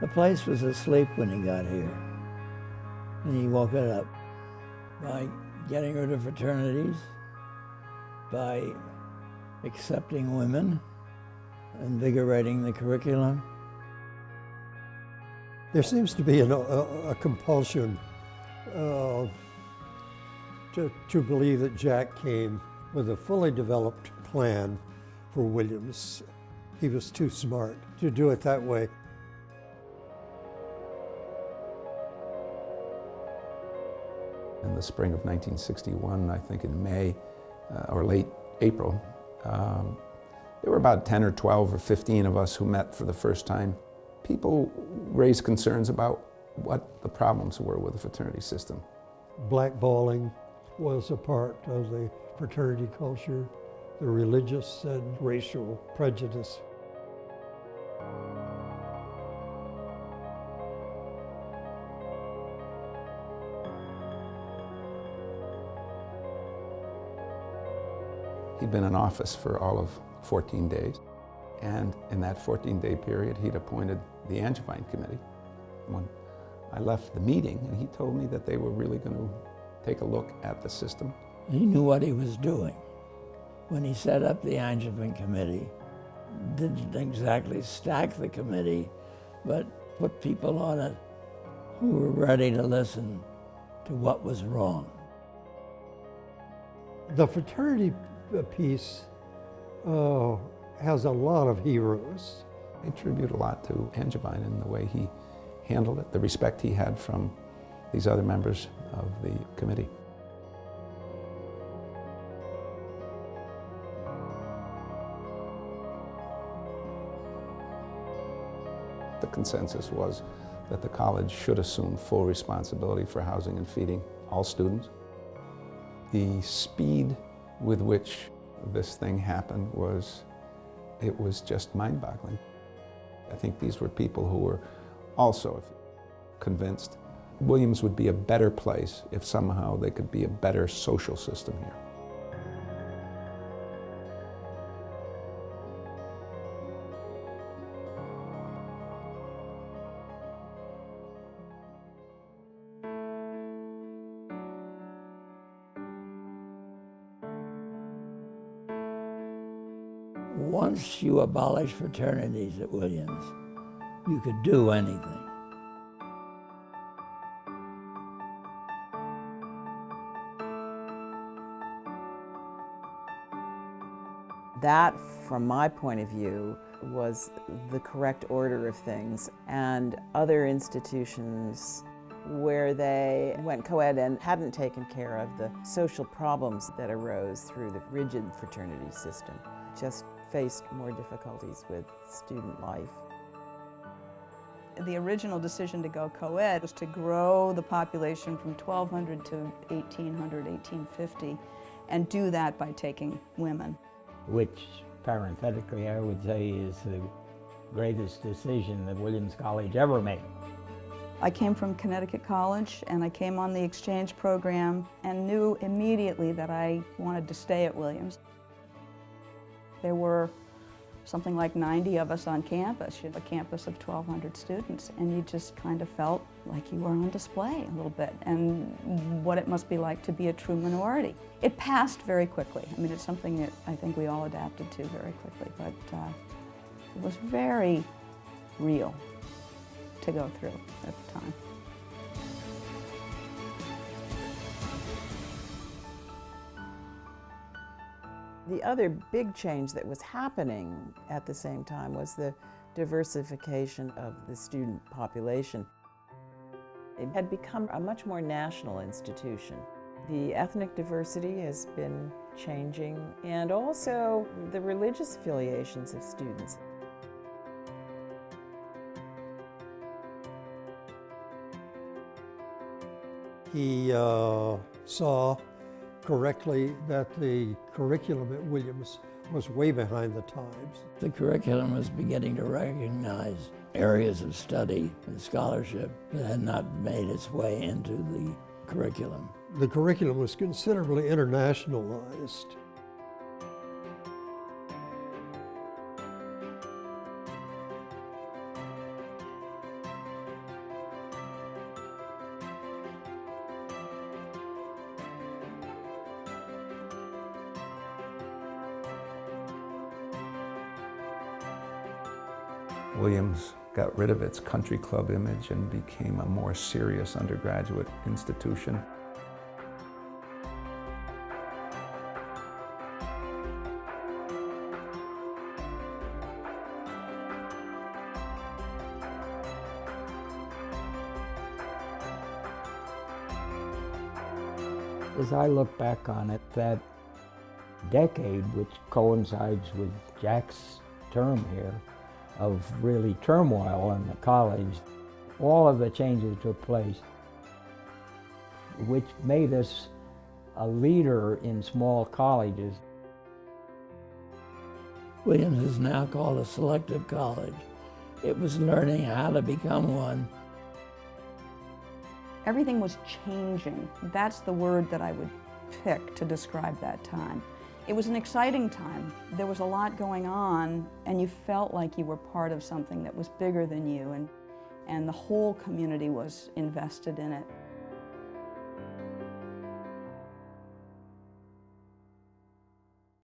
The place was asleep when he got here, and he woke it up by getting rid of fraternities, by accepting women, invigorating the curriculum. There seems to be a compulsion to believe that Jack came with a fully developed plan for Williams. He was too smart to do it that way. In the spring of 1961, I think in May or late April, there were about 10 or 12 or 15 of us who met for the first time. People raised concerns about what the problems were with the fraternity system. Blackballing was a part of the fraternity culture, the religious and racial prejudice. He'd been in office for all of 14 days. And in that 14-day period, he'd appointed the Angevine Committee. When I left the meeting, and he told me that they were really going to take a look at the system. He knew what he was doing. When he set up the Angevine Committee, didn't exactly stack the committee, but put people on it who were ready to listen to what was wrong. The fraternity piece has a lot of heroes. I attribute a lot to Angevine in the way he handled it, the respect he had from these other members of the committee. The consensus was that the college should assume full responsibility for housing and feeding all students. The speed with which this thing happened was just mind-boggling. I think these were people who were also convinced Williams would be a better place if somehow they could be a better social system here. Once you abolish fraternities at Williams, you could do anything. That, from my point of view, was the correct order of things, and other institutions where they went co-ed and hadn't taken care of the social problems that arose through the rigid fraternity system just faced more difficulties with student life. The original decision to go co-ed was to grow the population from 1,200 to 1,800, 1,850, and do that by taking women. Which, parenthetically, I would say is the greatest decision that Williams College ever made. I came from Connecticut College, and I came on the exchange program and knew immediately that I wanted to stay at Williams. There were something like 90 of us on campus, a campus of 1,200 students, and you just kind of felt like you were on display a little bit, and what it must be like to be a true minority. It passed very quickly. I mean, it's something that I think we all adapted to very quickly, but it was very real to go through at the time. The other big change that was happening at the same time was the diversification of the student population. It had become a much more national institution. The ethnic diversity has been changing, and also the religious affiliations of students. He saw correctly that the curriculum at Williams was way behind the times. The curriculum was beginning to recognize areas of study and scholarship that had not made its way into the curriculum. The curriculum was considerably internationalized. Williams got rid of its country club image and became a more serious undergraduate institution. As I look back on it, that decade, which coincides with Jack's term here, of really turmoil in the college, all of the changes took place, which made us a leader in small colleges. Williams is now called a selective college. It was learning how to become one. Everything was changing. That's the word that I would pick to describe that time. It was an exciting time. There was a lot going on, and you felt like you were part of something that was bigger than you, and the whole community was invested in it.